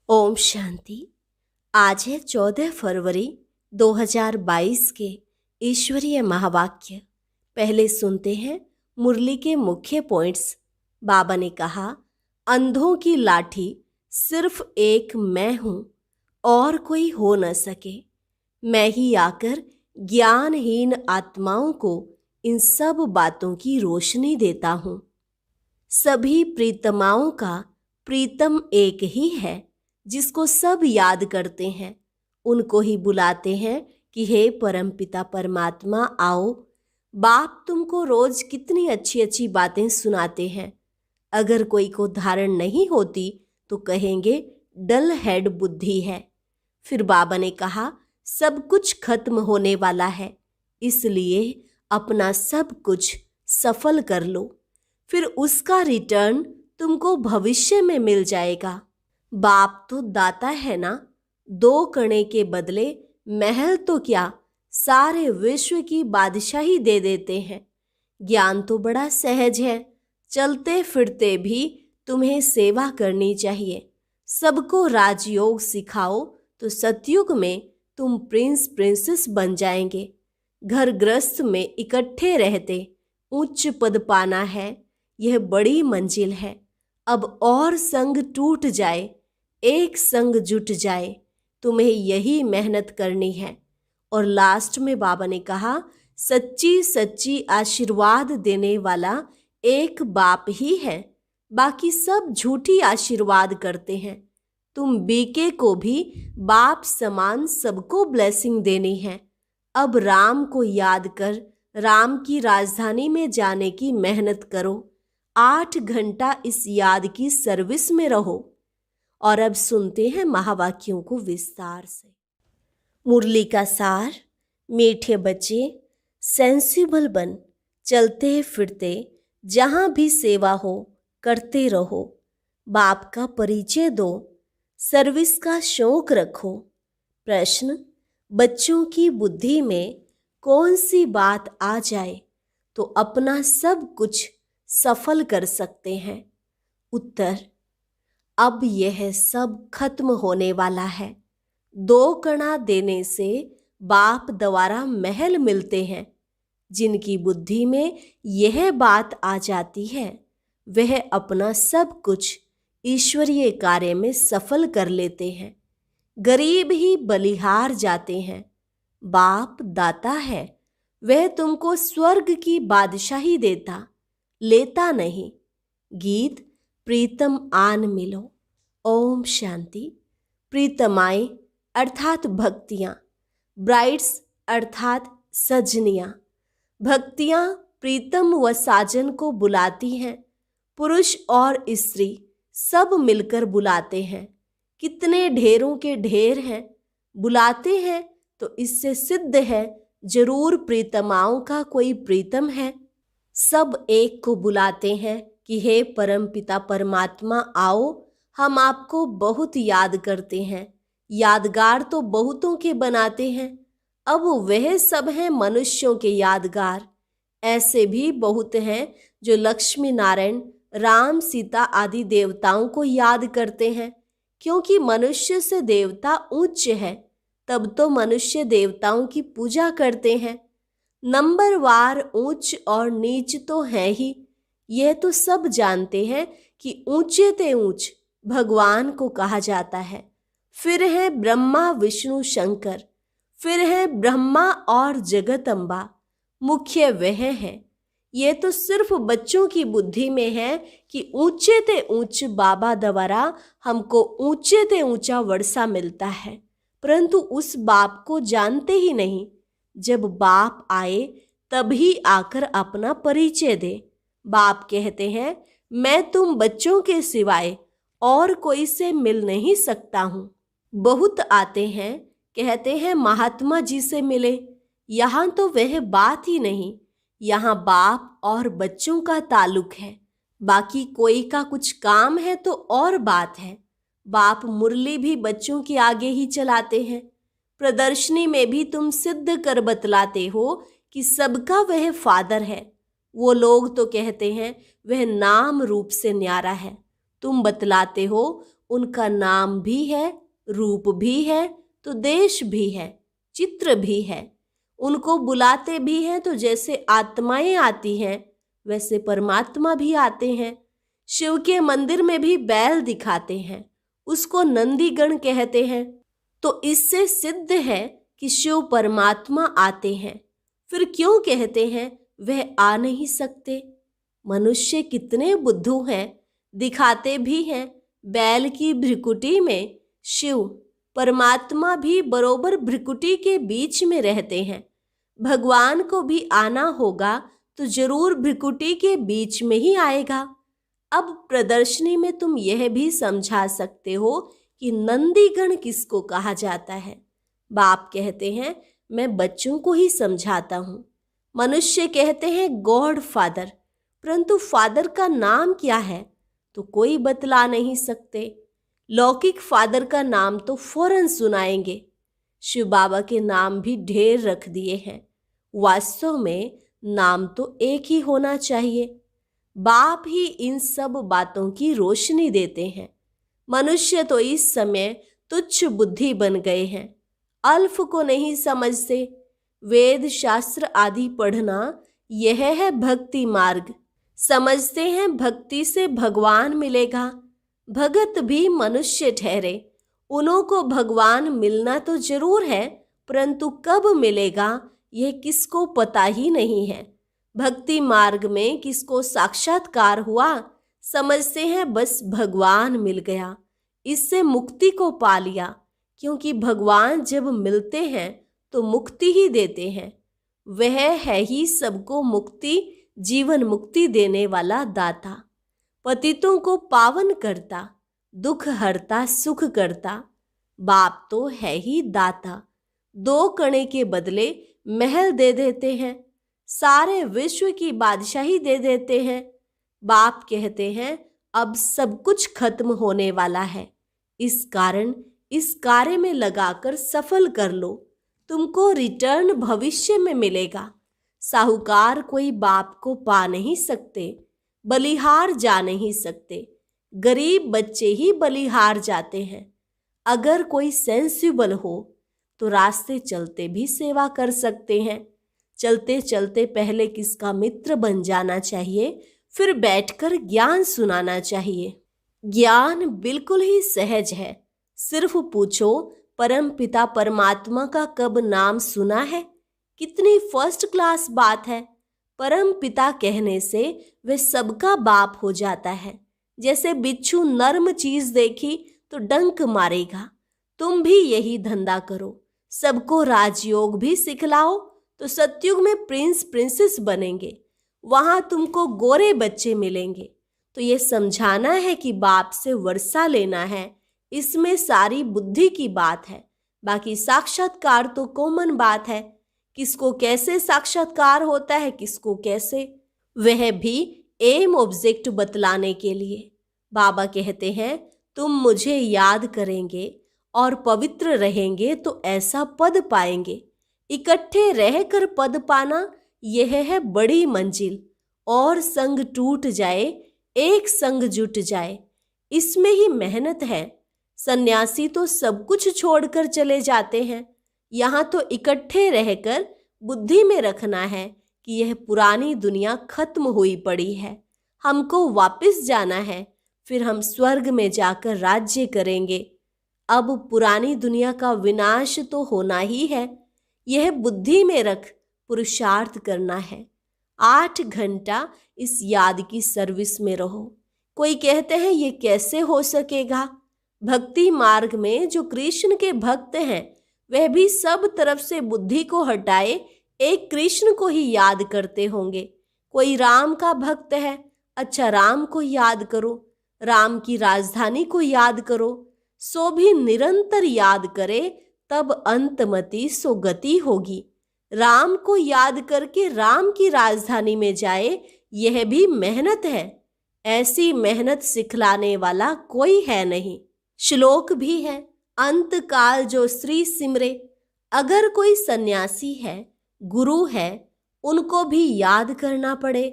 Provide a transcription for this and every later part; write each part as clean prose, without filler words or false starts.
ओम शांति। आज है 14 फरवरी 2022 के ईश्वरीय महावाक्य। पहले सुनते हैं मुरली के मुख्य पॉइंट्स। बाबा ने कहा, अंधों की लाठी सिर्फ एक मैं हूँ और कोई हो न सके। मैं ही आकर ज्ञानहीन आत्माओं को इन सब बातों की रोशनी देता हूँ। सभी प्रीतमाओं का प्रीतम एक ही है, जिसको सब याद करते हैं। उनको ही बुलाते हैं कि हे परमपिता परमात्मा आओ। बाप तुमको रोज कितनी अच्छी अच्छी बातें सुनाते हैं। अगर कोई को धारण नहीं होती तो कहेंगे डल हेड बुद्धि है। फिर बाबा ने कहा, सब कुछ खत्म होने वाला है, इसलिए अपना सब कुछ सफल कर लो, फिर उसका रिटर्न तुमको भविष्य में मिल जाएगा। बाप तो दाता है ना। 2 कणे के बदले महल तो क्या, सारे विश्व की बादशाही दे देते हैं। ज्ञान तो बड़ा सहज है, चलते फिरते भी तुम्हें सेवा करनी चाहिए। सबको राजयोग सिखाओ तो सतयुग में तुम प्रिंस प्रिंसेस बन जाएंगे। घर गृहस्थ में इकट्ठे रहते उच्च पद पाना है, यह बड़ी मंजिल है। अब और संग टूट जाए, एक संग जुट जाए, तुम्हें यही मेहनत करनी है। और लास्ट में बाबा ने कहा, सच्ची सच्ची आशीर्वाद देने वाला एक बाप ही है, बाकी सब झूठी आशीर्वाद करते हैं। तुम बीके को भी बाप समान सबको ब्लेसिंग देनी है। अब राम को याद कर राम की राजधानी में जाने की मेहनत करो। 8 घंटा इस याद की सर्विस में रहो। और अब सुनते हैं महावाक्यों को विस्तार से। मुरली का सार। मीठे बच्चे, सेंसिबल बन, चलते फिरते जहां भी सेवा हो करते रहो। बाप का परिचय दो, सर्विस का शौक रखो। प्रश्न, बच्चों की बुद्धि में कौन सी बात आ जाए तो अपना सब कुछ सफल कर सकते हैं? उत्तर, अब यह सब खत्म होने वाला है। 2 कणा देने से बाप द्वारा महल मिलते हैं। जिनकी बुद्धि में यह बात आ जाती है, वह अपना सब कुछ ईश्वरीय कार्य में सफल कर लेते हैं। गरीब ही बलिहार जाते हैं। बाप दाता है, वह तुमको स्वर्ग की बादशाही देता, लेता नहीं। गीत प्रीतम आन मिलो। ओम शांति। प्रीतमाएं अर्थात भक्तियां, ब्राइड्स अर्थात सजनियां। भक्तियां प्रीतम व साजन को बुलाती हैं। पुरुष और स्त्री सब मिलकर बुलाते हैं। कितने ढेरों के ढेर हैं, बुलाते हैं तो इससे सिद्ध है जरूर प्रीतमाओं का कोई प्रीतम है। सब एक को बुलाते हैं कि हे परमपिता परमात्मा आओ, हम आपको बहुत याद करते हैं। यादगार तो बहुतों के बनाते हैं, अब वह सब हैं मनुष्यों के यादगार। ऐसे भी बहुत हैं जो लक्ष्मी नारायण, राम, सीता आदि देवताओं को याद करते हैं। क्योंकि मनुष्य से देवता उच्च है, तब तो मनुष्य देवताओं की पूजा करते हैं। नंबरवार ऊंच और नीच तो है ही, यह तो सब जानते हैं कि ऊंचे ते ऊंच भगवान को कहा जाता है। फिर है ब्रह्मा विष्णु शंकर, फिर है ब्रह्मा और जगदम्बा, मुख्य वह है। ये तो सिर्फ बच्चों की बुद्धि में है कि ऊंचे ते ऊंच बाबा द्वारा हमको ऊंचे ते ऊंचा वर्षा मिलता है, परंतु उस बाप को जानते ही नहीं। जब बाप आए तभी आकर अपना परिचय दे। बाप कहते हैं, मैं तुम बच्चों के सिवाय और कोई से मिल नहीं सकता हूँ। बहुत आते हैं, कहते हैं महात्मा जी से मिले। यहाँ तो वह बात ही नहीं। यहाँ बाप और बच्चों का ताल्लुक है, बाकी कोई का कुछ काम है तो और बात है। बाप मुरली भी बच्चों के आगे ही चलाते हैं। प्रदर्शनी में भी तुम सिद्ध कर बतलाते हो कि सबका वह फादर है। वो लोग तो कहते हैं वह नाम रूप से न्यारा है। तुम बतलाते हो उनका नाम भी है, रूप भी है, तो देश भी है, चित्र भी है। उनको बुलाते भी हैं तो जैसे आत्माएं आती हैं वैसे परमात्मा भी आते हैं। शिव के मंदिर में भी बैल दिखाते हैं, उसको नंदीगण कहते हैं। तो इससे सिद्ध है कि शिव परमात्मा आते हैं। फिर क्यों कहते हैं वह आ नहीं सकते? मनुष्य कितने बुद्धू हैं, दिखाते भी हैं। बैल की भ्रिकुटी में शिव परमात्मा भी बरोबर भ्रिकुटी के बीच में रहते हैं। भगवान को भी आना होगा तो जरूर भ्रिकुटी के बीच में ही आएगा। अब प्रदर्शनी में तुम यह भी समझा सकते हो कि नंदीगण किसको कहा जाता है। बाप कहते हैं मैं बच्चों को ही समझाता हूँ। मनुष्य कहते हैं गॉड फादर, परंतु फादर का नाम क्या है तो कोई बतला नहीं सकते। लौकिक फादर का नाम तो फौरन सुनाएंगे। शिव बाबा के नाम भी ढेर रख दिए हैं। वास्तव में नाम तो एक ही होना चाहिए। बाप ही इन सब बातों की रोशनी देते हैं। मनुष्य तो इस समय तुच्छ बुद्धि बन गए हैं, अल्फ को नहीं समझते। वेद शास्त्र आदि पढ़ना यह है भक्ति मार्ग। समझते हैं भक्ति से भगवान मिलेगा। भगत भी मनुष्य ठहरे, उन्हों को भगवान मिलना तो जरूर है, परंतु कब मिलेगा यह किसको पता ही नहीं है। भक्ति मार्ग में किसको साक्षात्कार हुआ, समझते हैं बस भगवान मिल गया, इससे मुक्ति को पा लिया। क्योंकि भगवान जब मिलते हैं तो मुक्ति ही देते हैं। वह है ही सबको मुक्ति, जीवन मुक्ति देने वाला दाता। पतितों को पावन करता, दुख हरता, सुख करता। बाप तो है ही दाता। 2 कणे के बदले महल दे देते हैं, सारे विश्व की बादशाही दे देते हैं। बाप कहते हैं अब सब कुछ खत्म होने वाला है, इस कारण इस कार्य में लगाकर सफल कर लो, तुमको रिटर्न भविष्य में मिलेगा। साहूकार कोई बाप को पा नहीं सकते, बलिहार जा नहीं सकते। गरीब बच्चे ही बलिहार जाते हैं। अगर कोई सेंसिबल हो तो रास्ते चलते भी सेवा कर सकते हैं। चलते चलते पहले किसका मित्र बन जाना चाहिए, फिर बैठकर ज्ञान सुनाना चाहिए। ज्ञान बिल्कुल ही सहज है। सिर्फ पूछो परम पिता परमात्मा का कब नाम सुना है? कितनी फर्स्ट क्लास बात है। परम पिता कहने से वे सबका बाप हो जाता है। जैसे बिच्छू नर्म चीज देखी तो डंक मारेगा। तुम भी यही धंधा करो, सबको राजयोग भी सिखलाओ तो सतयुग में प्रिंस प्रिंसेस बनेंगे। वहां तुमको गोरे बच्चे मिलेंगे। तो ये समझाना है कि बाप से वर्षा लेना है, इसमें सारी बुद्धि की बात है। बाकी साक्षात्कार तो कॉमन बात है। किसको कैसे साक्षात्कार होता है, किसको कैसे, वह भी एम ऑब्जेक्ट बतलाने के लिए। बाबा कहते हैं तुम मुझे याद करेंगे और पवित्र रहेंगे तो ऐसा पद पाएंगे। इकट्ठे रहकर पद पाना यह है बड़ी मंजिल। और संग टूट जाए, एक संग जुट जाए, इसमें ही मेहनत है। सन्यासी तो सब कुछ छोड़कर चले जाते हैं। यहाँ तो इकट्ठे रहकर बुद्धि में रखना है कि यह पुरानी दुनिया खत्म हुई पड़ी है, हमको वापस जाना है, फिर हम स्वर्ग में जाकर राज्य करेंगे। अब पुरानी दुनिया का विनाश तो होना ही है, यह बुद्धि में रख पुरुषार्थ करना है। 8 घंटा इस याद की सर्विस में रहो। कोई कहते हैं ये कैसे हो सकेगा? भक्ति मार्ग में जो कृष्ण के भक्त हैं वह भी सब तरफ से बुद्धि को हटाए एक कृष्ण को ही याद करते होंगे। कोई राम का भक्त है, अच्छा राम को याद करो, राम की राजधानी को याद करो, सो भी निरंतर याद करे, तब अंतमति सो गति होगी। राम को याद करके राम की राजधानी में जाए, यह भी मेहनत है। ऐसी मेहनत सिखलाने वाला कोई है नहीं। श्लोक भी है, अंत काल जो श्री सिमरे। अगर कोई सन्यासी है, गुरु है, उनको भी याद करना पड़े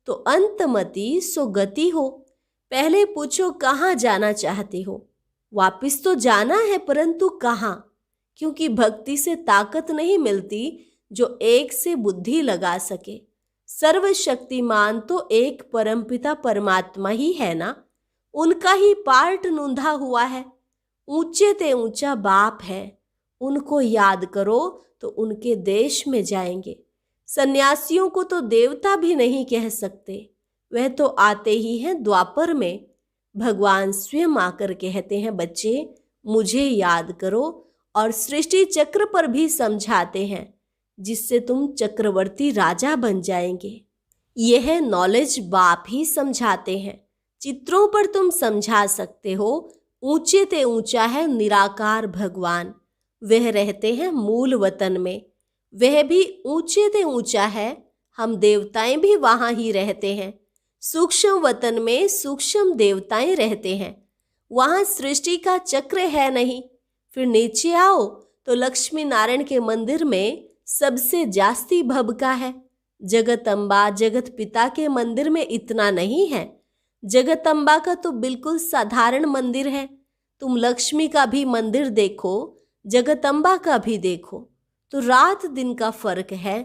तो अंतमति सो गति हो। पहले पूछो कहाँ जाना चाहते हो, वापिस तो जाना है, परंतु कहाँ? क्योंकि भक्ति से ताकत नहीं मिलती जो एक से बुद्धि लगा सके। सर्वशक्तिमान तो एक परमपिता परमात्मा ही है ना, उनका ही पार्ट नूंधा हुआ है। ऊंचे ते ऊंचा बाप है, उनको याद करो तो उनके देश में जाएंगे। सन्यासियों को तो देवता भी नहीं कह सकते, वह तो आते ही हैं द्वापर में। भगवान स्वयं आकर कहते हैं, बच्चे मुझे याद करो, और सृष्टि चक्र पर भी समझाते हैं, जिससे तुम चक्रवर्ती राजा बन जाएंगे। यह नॉलेज बाप ही समझाते हैं। चित्रों पर तुम समझा सकते हो। ऊंचे ते ऊंचा है निराकार भगवान, वह रहते हैं मूल वतन में। वह भी ऊंचे ते ऊंचा है, हम देवताएं भी वहां ही रहते हैं। सूक्ष्म वतन में सूक्ष्म देवताएं रहते हैं, वहां सृष्टि का चक्र है नहीं। फिर नीचे आओ तो लक्ष्मी नारायण के मंदिर में सबसे जास्ती भभका है। जगत अम्बा जगत पिता के मंदिर में इतना नहीं है। जगत अम्बा का तो बिल्कुल साधारण मंदिर है। तुम लक्ष्मी का भी मंदिर देखो, जगत अम्बा का भी देखो, तो रात दिन का फर्क है।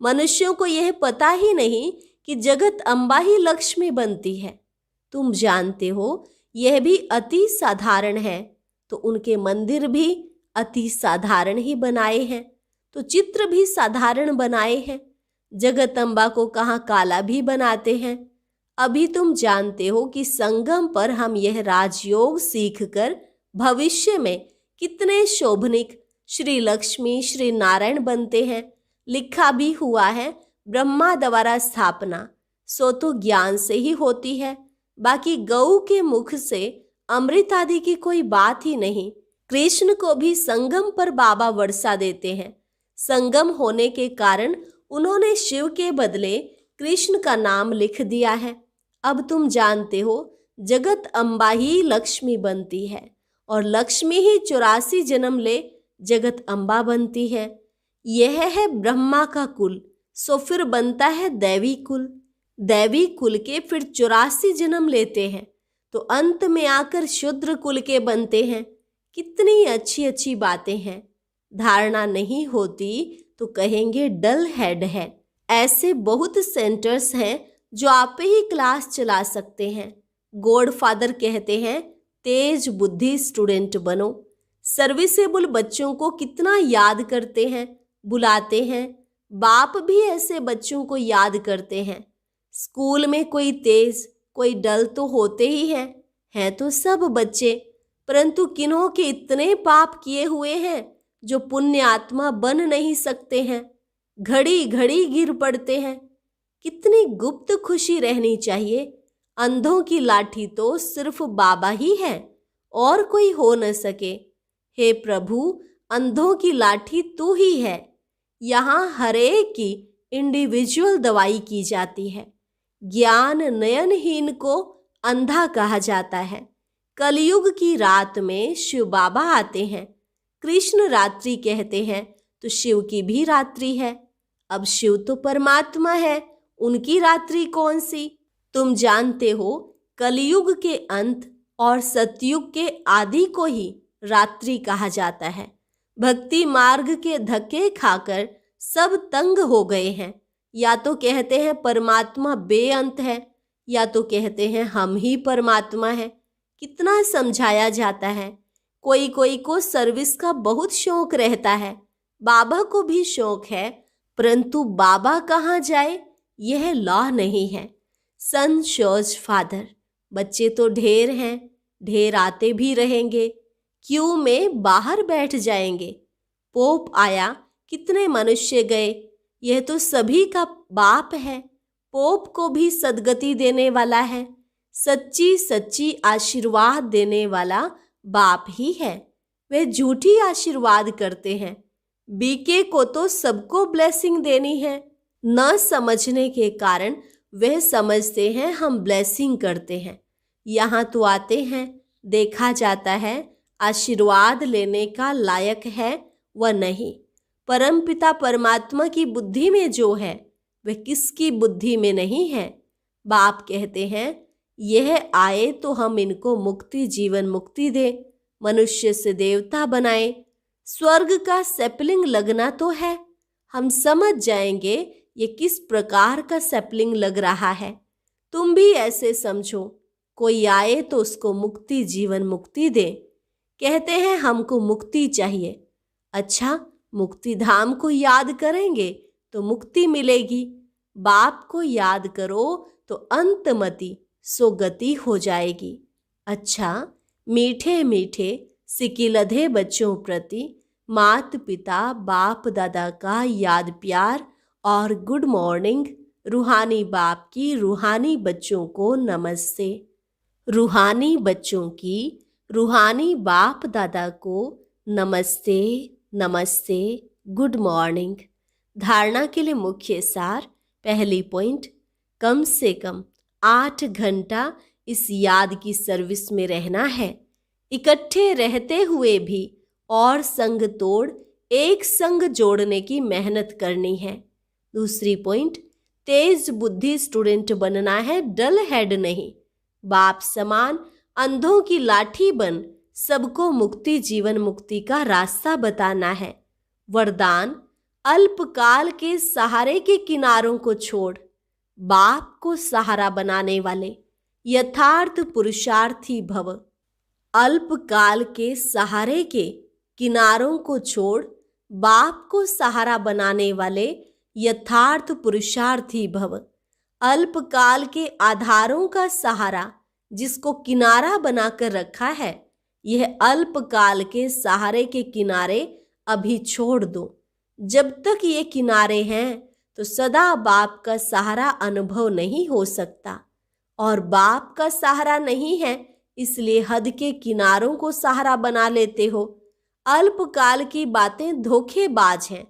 मनुष्यों को यह पता ही नहीं कि जगत अम्बा ही लक्ष्मी बनती है। तुम जानते हो यह भी अति साधारण है, तो उनके मंदिर भी अति साधारण ही बनाए हैं, तो चित्र भी साधारण बनाए हैं। जगत अम्बा को कहाँ काला भी बनाते हैं। अभी तुम जानते हो कि संगम पर हम यह राजयोग सीखकर भविष्य में कितने शोभनिक श्री लक्ष्मी श्री नारायण बनते हैं। लिखा भी हुआ है, ब्रह्मा द्वारा स्थापना, सो तो ज्ञान से ही होती है। बाकी गऊ के मुख से अमृत आदि की कोई बात ही नहीं। कृष्ण को भी संगम पर बाबा वर्षा देते हैं। संगम होने के कारण उन्होंने शिव के बदले कृष्ण का नाम लिख दिया है। अब तुम जानते हो जगत अम्बा ही लक्ष्मी बनती है, और लक्ष्मी ही 84 जन्म ले जगत अम्बा बनती है। यह है ब्रह्मा का कुल, सो फिर बनता है दैवी कुल। दैवी कुल के फिर 84 जन्म लेते हैं, तो अंत में आकर शूद्र कुल के बनते हैं। कितनी अच्छी अच्छी बातें हैं। धारणा नहीं होती तो कहेंगे डल हेड है। ऐसे बहुत सेंटर्स हैं जो आप ही क्लास चला सकते हैं। गॉड फादर कहते हैं तेज बुद्धि स्टूडेंट बनो। सर्विसेबल बच्चों को कितना याद करते हैं, बुलाते हैं। बाप भी ऐसे बच्चों को याद करते हैं। स्कूल में कोई तेज कोई डल तो होते ही हैं तो सब बच्चे, परंतु किन्हों के इतने पाप किए हुए हैं जो पुण्य आत्मा बन नहीं सकते हैं, घड़ी घड़ी गिर पड़ते हैं। कितनी गुप्त खुशी रहनी चाहिए। अंधों की लाठी तो सिर्फ बाबा ही है, और कोई हो न सके। हे प्रभु, अंधों की लाठी तू ही है। यहाँ हर एक की इंडिविजुअल दवाई की जाती है। ज्ञान नयनहीन को अंधा कहा जाता है। कलयुग की रात में शिव बाबा आते हैं। कृष्ण रात्रि कहते हैं, तो शिव की भी रात्रि है। अब शिव तो परमात्मा है, उनकी रात्रि कौन सी? तुम जानते हो कलयुग के अंत और सतयुग के आदि को ही रात्रि कहा जाता है। भक्ति मार्ग के धक्के खाकर सब तंग हो गए हैं। या तो कहते हैं परमात्मा बेअंत है, या तो कहते हैं हम ही परमात्मा है। कितना समझाया जाता है। कोई कोई को सर्विस का बहुत शौक रहता है, बाबा को भी शौक है, परंतु बाबा कहाँ जाए यह लॉ नहीं है। सन शोज फादर। बच्चे तो ढेर हैं, ढेर आते भी रहेंगे, क्यू में बाहर बैठ जाएंगे। पोप आया, कितने मनुष्य गए, यह तो सभी का बाप है। पोप को भी सदगति देने वाला है, सच्ची सच्ची आशीर्वाद देने वाला बाप ही है। वे झूठी आशीर्वाद करते हैं। बीके को तो सबको ब्लेसिंग देनी है। न समझने के कारण वे समझते हैं हम ब्लेसिंग करते हैं। यहाँ तो आते हैं, देखा जाता है आशीर्वाद लेने का लायक है व नहीं। परमपिता परमात्मा की बुद्धि में जो है वह किसकी बुद्धि में नहीं है। बाप कहते हैं यह आए तो हम इनको मुक्ति जीवन मुक्ति दें, मनुष्य से देवता बनाए, स्वर्ग का सैपलिंग लगना तो है। हम समझ जाएंगे ये किस प्रकार का सैपलिंग लग रहा है। तुम भी ऐसे समझो, कोई आए तो उसको मुक्ति, जीवन मुक्ति दे। कहते हैं हमको मुक्ति चाहिए। अच्छा, मुक्ति धाम को याद करेंगे तो मुक्ति मिलेगी। बाप को याद करो तो अंतमति सोगति हो जाएगी। अच्छा, मीठे मीठे सिकिलधे बच्चों प्रति मात पिता बाप दादा का याद प्यार और गुड मॉर्निंग। रूहानी बाप की रूहानी बच्चों को नमस्ते। रूहानी बच्चों की रूहानी बाप दादा को नमस्ते नमस्ते, गुड मॉर्निंग। धारणा के लिए मुख्य सार। पहली पॉइंट, कम से कम 8 घंटा इस याद की सर्विस में रहना है। इकट्ठे रहते हुए भी और संग तोड़ एक संग जोड़ने की मेहनत करनी है। दूसरी पॉइंट, तेज बुद्धि स्टूडेंट बनना है, डल हेड नहीं। बाप समान अंधों की लाठी बन सबको मुक्ति, जीवन मुक्ति का रास्ता बताना है। वरदान, अल्पकाल के सहारे के किनारों को छोड़ बाप को सहारा बनाने वाले यथार्थ पुरुषार्थी भव। अल्पकाल के सहारे के किनारों को छोड़ बाप को सहारा बनाने वाले यथार्थ पुरुषार्थी भव। अल्पकाल के आधारों का सहारा जिसको किनारा बनाकर रखा है, यह अल्पकाल के सहारे के किनारे अभी छोड़ दो। जब तक ये किनारे हैं तो सदा बाप का सहारा अनुभव नहीं हो सकता, और बाप का सहारा नहीं है इसलिए हद के किनारों को सहारा बना लेते हो। अल्पकाल की बातें धोखेबाज हैं,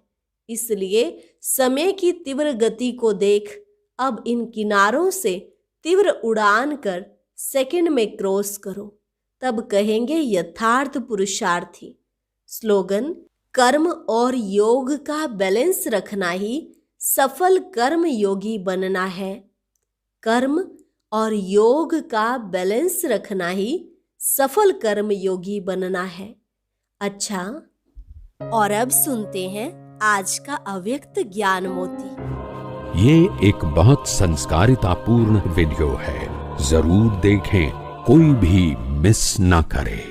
इसलिए समय की तीव्र गति को देख अब इन किनारों से तीव्र उड़ान कर सेकंड में क्रॉस करो, तब कहेंगे यथार्थ पुरुषार्थी। स्लोगन, कर्म और योग का बैलेंस रखना ही सफल कर्म योगी बनना है। कर्म और योग का बैलेंस रखना ही सफल कर्म योगी बनना है। अच्छा, और अब सुनते हैं आज का अव्यक्त ज्ञान मोती। ये एक बहुत संस्कारितापूर्ण वीडियो है, जरूर देखें, कोई भी मिस ना करे।